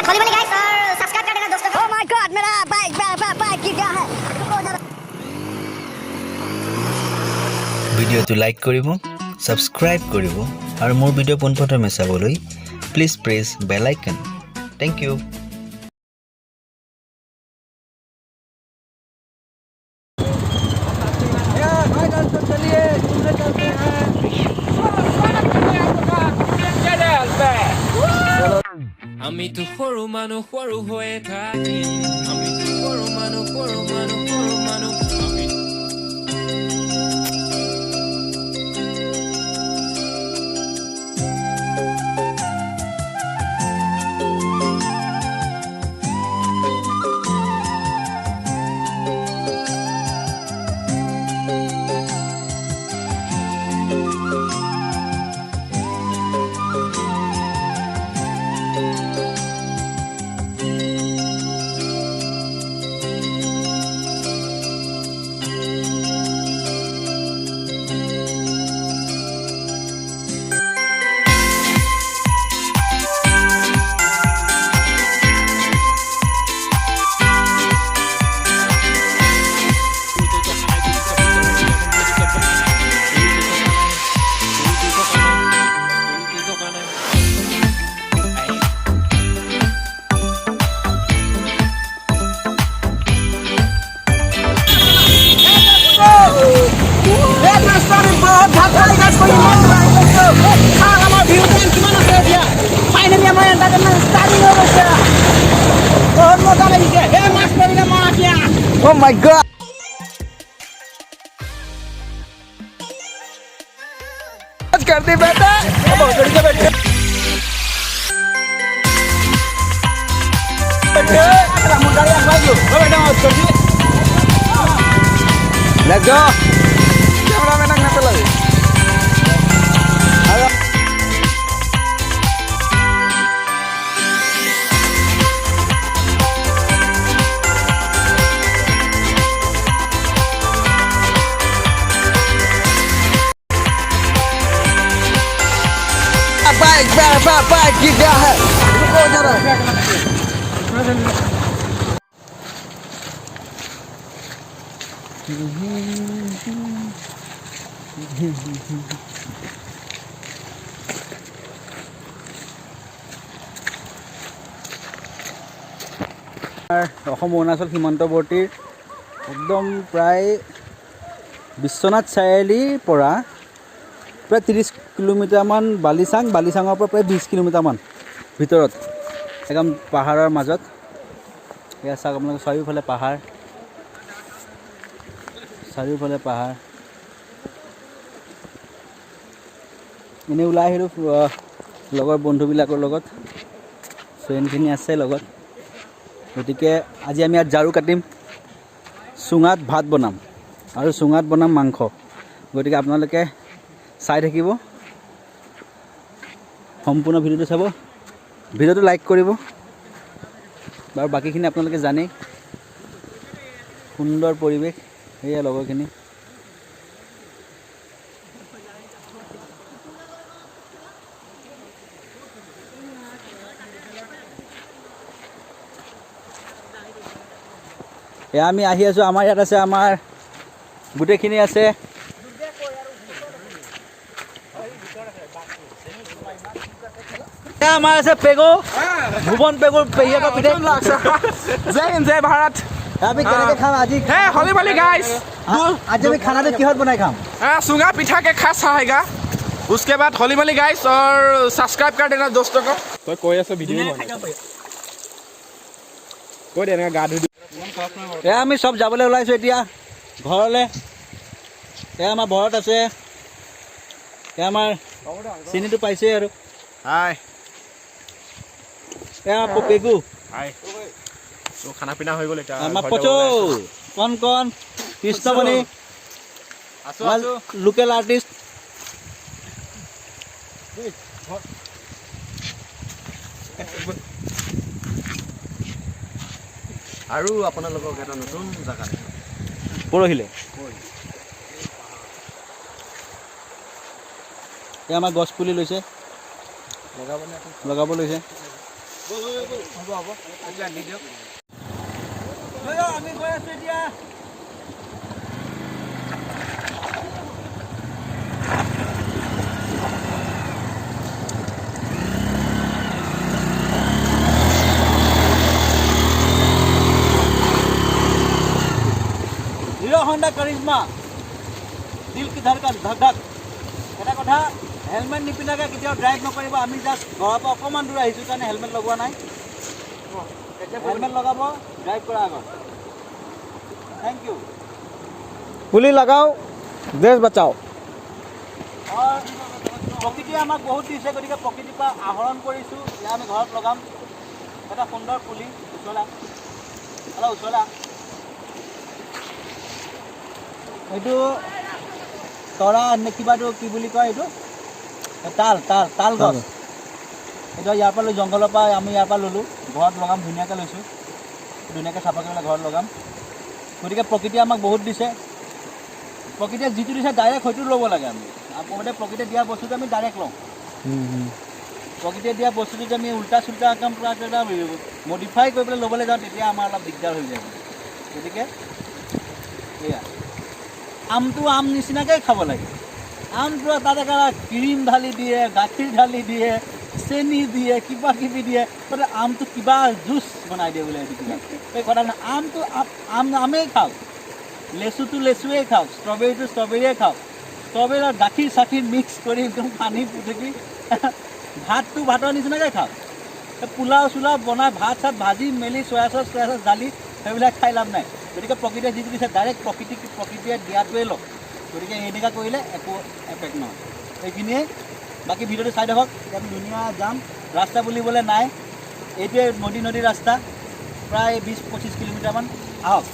खोली वाली गाइस और सब्सक्राइब कर देना दोस्तों को। ओह माय गॉड मेरा बाइक गिर गया है। ভিডিওটো লাইক কৰিব সাবস্ক্ৰাইব কৰিব আৰু মোৰ ভিডিঅ' পোনপ্ৰথমে চাবলৈ please press bell icon thank you আমি তো সৰু মানুহ সৰু হৈয়ে থাকিম আমি তো সৰু মানুহ আমি Oh my god कर दी बेटा बहुत जल्दी से बैठ let's go cameraman ang nasa lagi bike गिर गया है रुको जरा অসম অৰুণাচল সীমান্তৱৰ্তীৰ একদম প্ৰায় বিশ্বনাথ চাৰিআলিৰ পৰা প্ৰায় 30 কিলোমিটাৰমান বালিচাঙৰ পৰা প্ৰায় 20 কিলোমিটাৰমান ভিতৰত একদম পাহাৰৰ মাজত এয়া চাওক আপোনালোকে চাৰিওফালে পাহাৰ এনেই ওলাই আহিলোঁ লগৰ বন্ধুবিলাকৰ লগত ফ্ৰেণ্ডখিনি আছে লগত গতিকে আজি আমি ইয়াত ঝাৰু কাটিম চুঙাত ভাত বনাম আৰু চুঙাত বনাম মাংস গতিকে আপোনালোকে চাই থাকিব সম্পূৰ্ণ ভিডিঅ'টো চাব ভিডিঅ'টো লাইক কৰিব আৰু বাকীখিনি আপোনালোকে জানেই সুন্দৰ পৰিৱেশ এয়া লগৰখিনি এয়া আমি আহি আছোঁ আমাৰ ইয়াত আছে আমাৰ গোটেইখিনি আছে আমাৰ আছে পেগো ভুৱন পেগুৰ পেহিয়া का পিঠে जय हिंद जय भारत আমি কেনেকৈ খাম আজি हे होली वाली गाइस आज আমি খানাটো কিহত বনাই খাম सुंगा पिठा के खास आएगा उसके बाद होली वाली गाइस और सब्सक्राइब कर देना दोस्तों को तो कोई ऐसा वीडियो कोई देना गा धुई এয়া আমি সব যাবলৈ ওলাইছোঁ এতিয়া ঘৰলৈ এয়া আমাৰ ঘৰত আছে এয়া আমাৰ চিনিটো পাইছেই আৰু हाय এয়া পেগু हाय तो खाना पीना हो गल আমাৰ পচো কণ কৃষ্ণমণি লোকেল আৰ্টিষ্ট আৰু আপোনালোকক এটা নতুন জায়গা পৰহিলে এই আমাৰ গছ পুলি লৈছে লগাব লৈছে হ'ব হ'ব এতিয়া দি দিয়ক আমি গৈ আছোঁ এতিয়া হিৰো হণ্ডা কৰিজমা দিল কি ধৰকন ধক ধক এটা কথা হেলমেট নিপিন্ধাকৈ কেতিয়াও ড্ৰাইভ নকৰিব আমি জাষ্ট ঘৰৰ পৰা অকণমান দূৰ আহিছোঁ কাৰণে হেলমেট লগোৱা নাই হেলমেট লগাব ড্ৰাইভ কৰাৰ আগত থেংক ইউ পুলি লগাও দেশ বচাও প্ৰকৃতিয়ে আমাক বহুত দিছে গতিকে প্ৰকৃতিৰ পৰা আহৰণ কৰিছোঁ ইয়াত আমি ঘৰত লগাম এটা সুন্দৰ পুলি উচলা অলপ উচলা এইটো তৰা নে কিবাটো কি বুলি কয় এইটো তাল তাল তাল গছ এইটো ইয়াৰ পৰা লৈ জংঘলৰ পৰা আমি ইয়াৰ পৰা ল'লোঁ ঘৰত লগাম ধুনীয়াকৈ লৈছোঁ ধুনীয়াকৈ চাফা কৰি পেলাই ঘৰত লগাম গতিকে প্ৰকৃতিয়ে আমাক বহুত দিছে প্ৰকৃতিয়ে যিটো দিছে ডাইৰেক্ট হয়তো ল'ব লাগে আমি প্ৰথমতে প্ৰকৃতিয়ে দিয়া বস্তুটো আমি ডাইৰেক্ট লওঁ প্ৰকৃতিয়ে দিয়া বস্তুটো যে আমি উল্টা চুল্টা একদম পূৰা মডিফাই কৰি পেলাই ল'বলৈ যাওঁ তেতিয়া আমাৰ অলপ দিগদাৰ হৈ যায় গতিকে এয়া আমটো আম নিচিনাকৈ খাব লাগে আমটো তাতে ক্ৰীম ঢালি দিয়ে গাখীৰ ঢালি দিয়ে চেনি দিয়ে কিবা কিবি দিয়ে তাতে আমটো কিবা জুচ বনাই দিয়ে বোলে কিবা এই কথা নাই আমটো আমেই খাওক লেচুটো লেচুৱেই খাওক ষ্ট্ৰবেৰীটো ষ্ট্ৰবেৰীয়ে খাওক ষ্ট্ৰবেৰী গাখীৰ চাখীৰ মিক্স কৰি একদম পানী পুটুকি ভাতটো ভাতৰ নিচিনাকৈ খাওক পোলাও চোলাও বনাই ভাত চাত ভাজি মেলি চয়া চচ দালি সেইবিলাক খাই লাভ নাই গতিকে প্ৰকৃতিয়ে যিটো দিছে ডাইৰেক্ট প্ৰকৃতিয়ে দিয়াটোৱে লওক গতিকে এনেকুৱা কৰিলে একো এফেক্ট নহয় সেইখিনিয়ে বাকী ভিডিঅ'টো চাই থাকক আমি ধুনীয়া যাম ৰাস্তা বুলিবলৈ নাই এইটোৱে নদী ৰাস্তা প্ৰায় 20-25 কিলোমিটাৰমান আহক